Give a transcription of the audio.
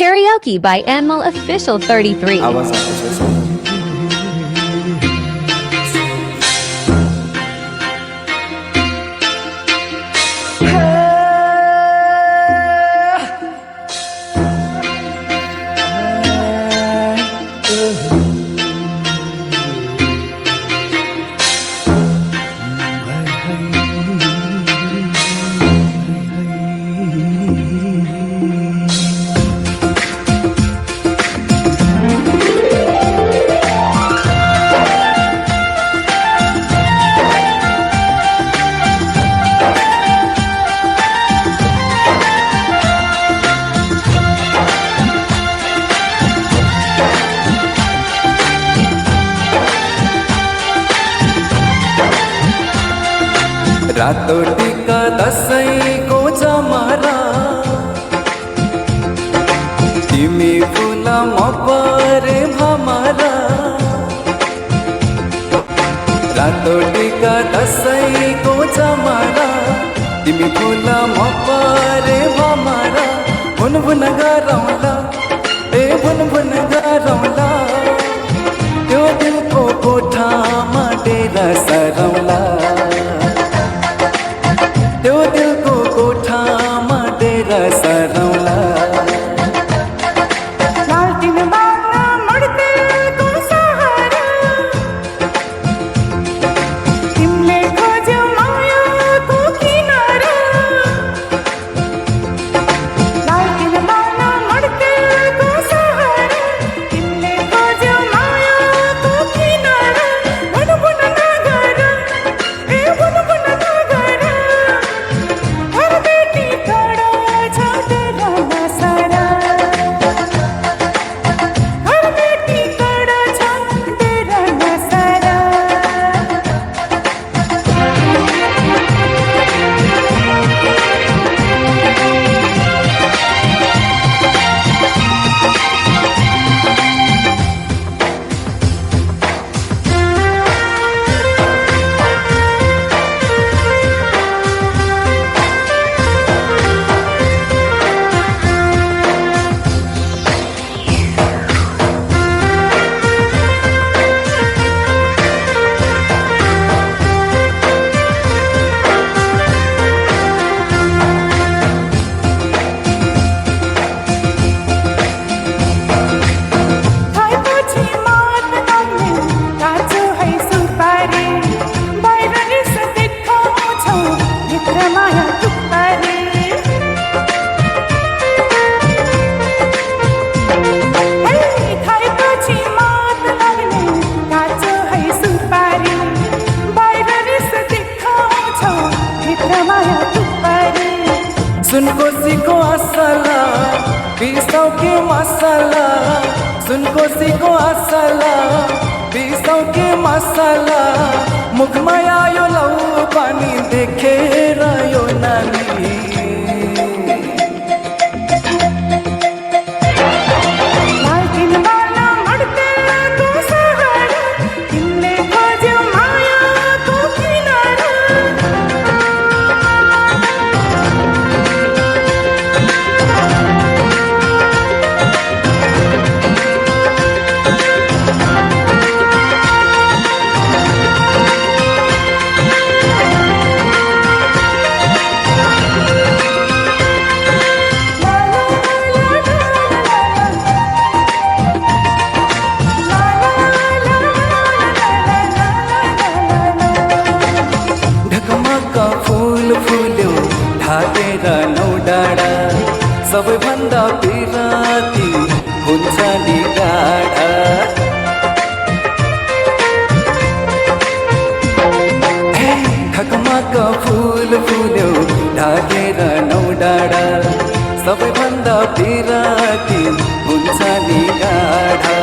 Karaoke by ML Official 33. रातों टिका दसैँ को जमरा तिमी फुला मपरे भमरा रातों टिका दसैँ को जमरा तिमी फुला मपरे भमरा भुन गरौला ए भुन गरौला त्यो दिलको कोठामा डेरा सरौला त्यो दिलको कोठामा डेरा सरौला लालटिन बाल्न मड्तेको सहारा तिमीले खोज्यौ मायाको किनारा लालटिन बाल्न मड्तेको सहारा तिमीले खोज्यौ मायाको किनारा भुन नगर ए भुन नगर हर बेटी खड़ा छ तेरा नसारा हर बेटी खड़ा छ तेरा नसारा थाइपछि मात गर्ने काँचो है सुपारी बाहिर रिस देखाउँछौ भित्र माया टुक्पारी थाइपछि मात लाग्ने काँचो है सुपारी बाहिर रिस देखाउँछौ भित्र माया टुक्पारी सुनकोसीको असला बिसौ के मसला सुनकोसीको असला बिसौ के मसला मुखमा आयो लौ पानी देखेर यो नानी लालटिन बाल्न मड्तेको सहारा तिमीले खोज्यौ मायाको किनारा ढकमक्क फूल फुल्यो ढाकेर नौ डाँडा सबैभन्दा पिराती हुन्छ नि गाढा ढकमक्क फूल फुल्यो ढाकेर नौ डाँडा सबैभन्दा पिराती हुन्छ नि गाढा